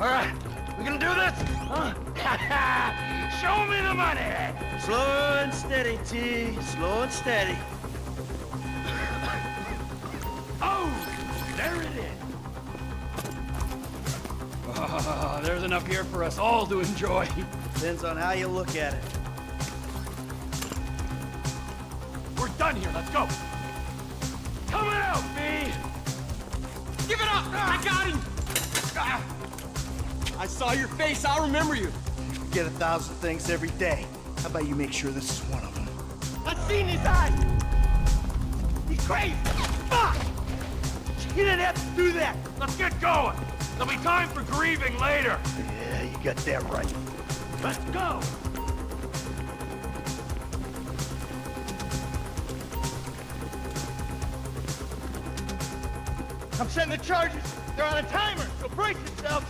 All right, we gonna do this? Huh? Show me the money! Slow and steady, T. Slow and steady. Oh, there it is. Oh, there's enough here for us all to enjoy. Depends on how you look at it. We're done here, let's go. Coming out, B! Give it up! I got him! I saw your face, I'll remember you. You get 1,000 things every day. How about you make sure this is one of them? I've seen his eyes! He's crazy! Fuck! You didn't have to do that! Let's get going! There'll be time for grieving later! Yeah, you got that right. Let's go! I'm setting the charges! They're on a timer, so brace yourselves!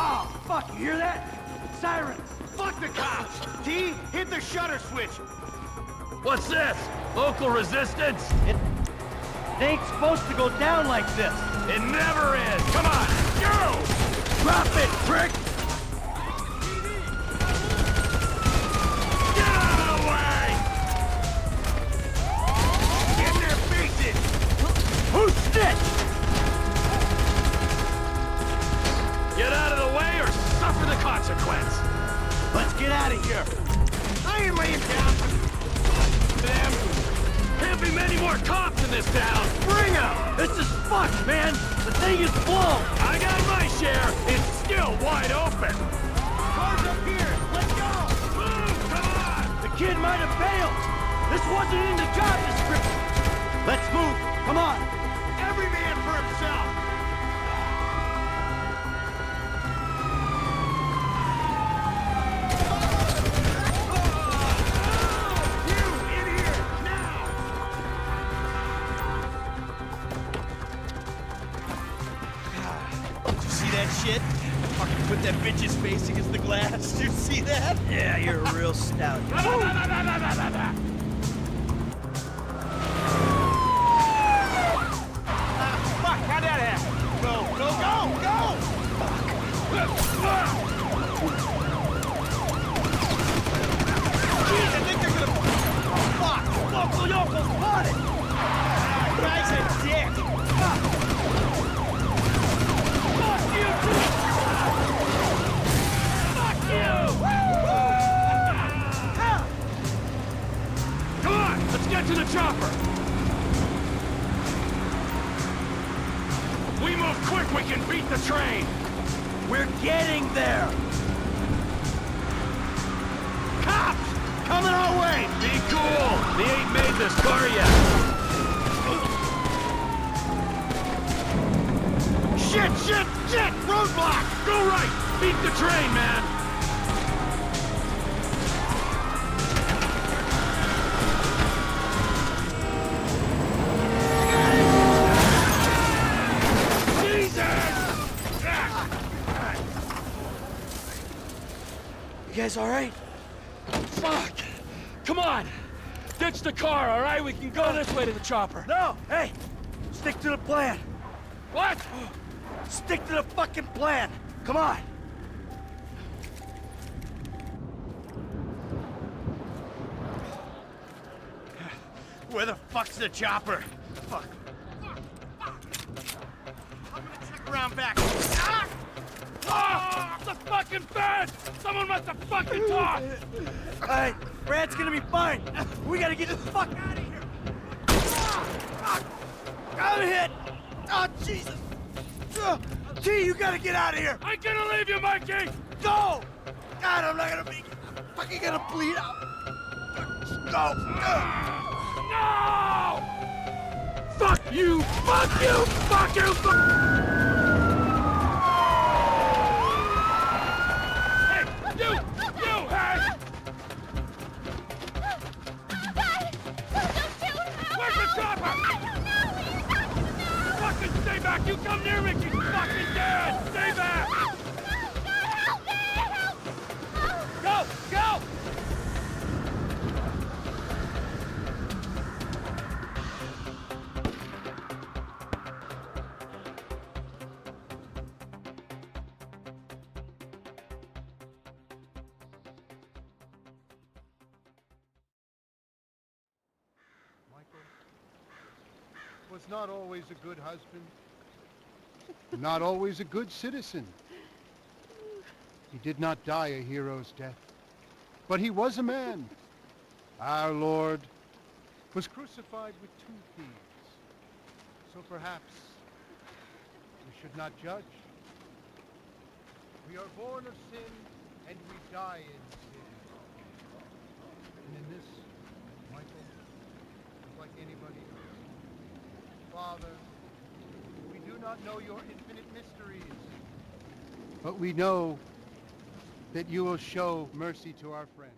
Oh, fuck, you hear that? Sirens! Fuck the cops! T, hit the shutter switch! What's this? Local resistance? It ain't supposed to go down like this. It never is! Come on, go! Drop it, prick! Get out of the way! Get in their faces! Who's snitched? Get out of the way or suffer the consequence! Let's get out of here. I ain't laying down! Damn! Can't be many more cops in this town! Bring 'em! This is fucked, man. The thing is blown. I got my share! It's still wide open! Cars up here! Let's go! Move! Come on! The kid might have bailed. This wasn't in the job description. Let's move. Come on. Every man for himself! You in here now! Did you see that shit? Fucking put that bitch's face against the glass. Did you see that? Yeah, you're a real stout. Fuck, how'd that happen? Go, go, go, go! Jeez, I think they're gonna... Fuck! Local yokel spotted! Guy's a dick! Fuck you, too! Fuck you! Come on, let's get to the chopper! We move quick, we can beat the train! We're getting there! Cops! Coming our way! Be cool! They ain't made this car yet! Shit, shit, shit! Roadblock! Go right! Beat the train, man! You guys all right? Fuck! Come on! Ditch the car, all right? We can go this way to the chopper. No! Hey! Stick to the plan! What? Stick to the fucking plan! Come on! Where the fuck's the chopper? Fuck. I'm gonna check around back. Ah! Oh, the fucking bed! Someone must have fucking talked! Alright, Brad's gonna be fine. We gotta get the fuck out of here. I'm hit! Oh, Jesus! T, you gotta get out of here! I'm gonna leave you, Mikey! Go! God, I'm not gonna make it. I'm fucking gonna bleed out. Go! No! Fuck you! Fuck you! Fuck you! Hey! You! Hey! God! Don't shoot! Where's the chopper? I don't know! back! You come near me, she's fucking dead! Stay back! Go! Go! Was not always a good husband, not always a good citizen. He did not die a hero's death, but he was a man. Our Lord was crucified with 2 thieves, so perhaps we should not judge. We are born of sin, and we die in sin. And in this, Michael, like anybody else. Father, we do not know your infinite mysteries, but we know that you will show mercy to our friend.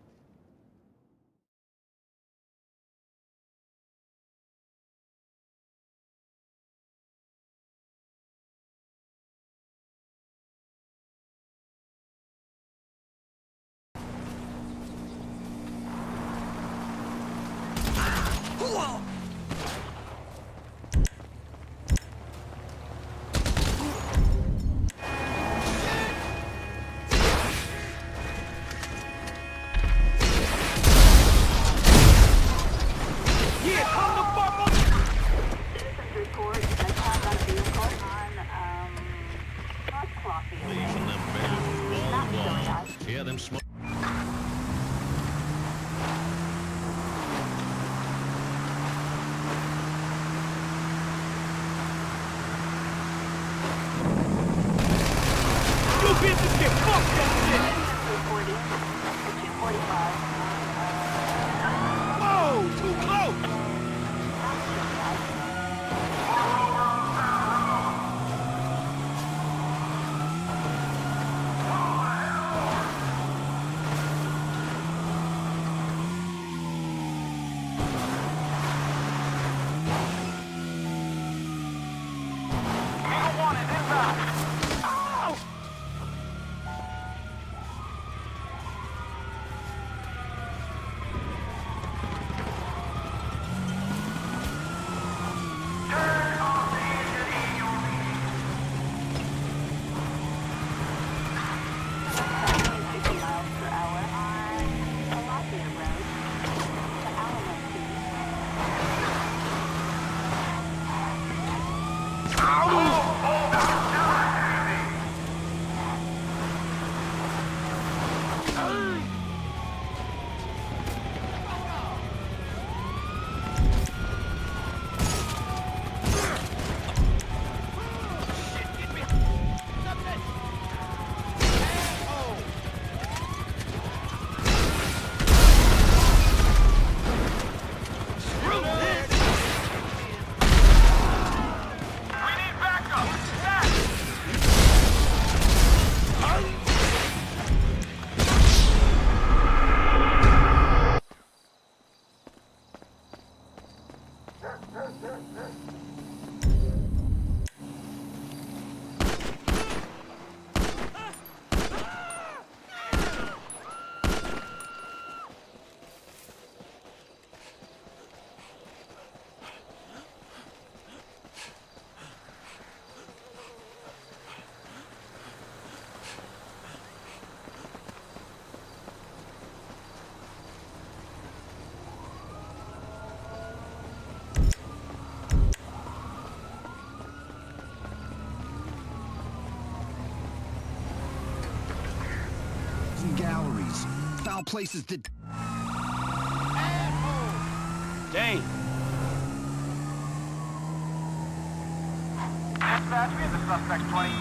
Galleries, foul places that... Dane! Dispatch, we have the suspect plane.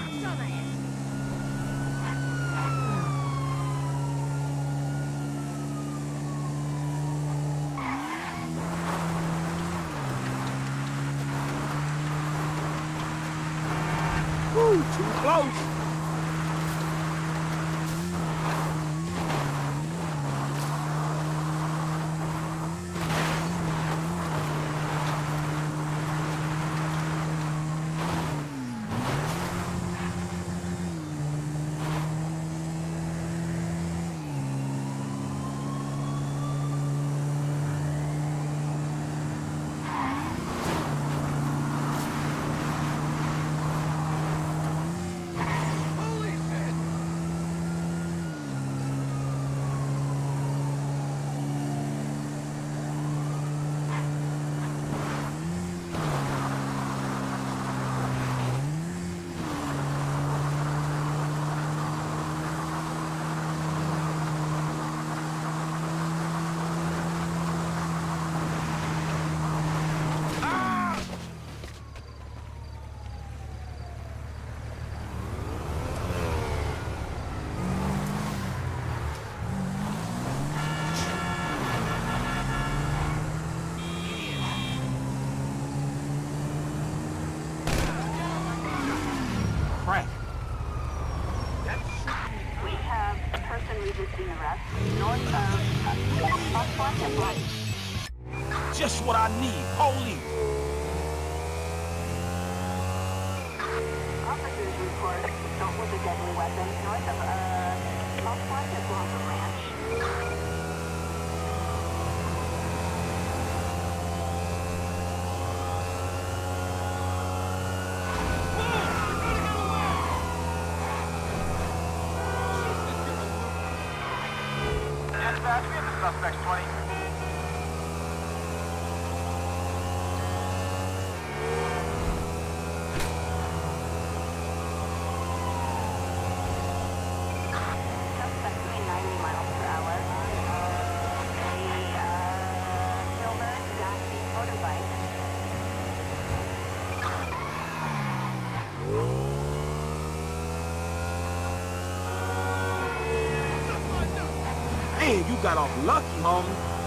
Woo, too close! Just what I need. Holy. Officers report assault with a deadly weapon north of, South Plaza Ranch. Dispatch, we have the suspect 20. Suspect doing 90 miles per hour on a, silver Nazi motorbike. Man, you got off lucky, homie.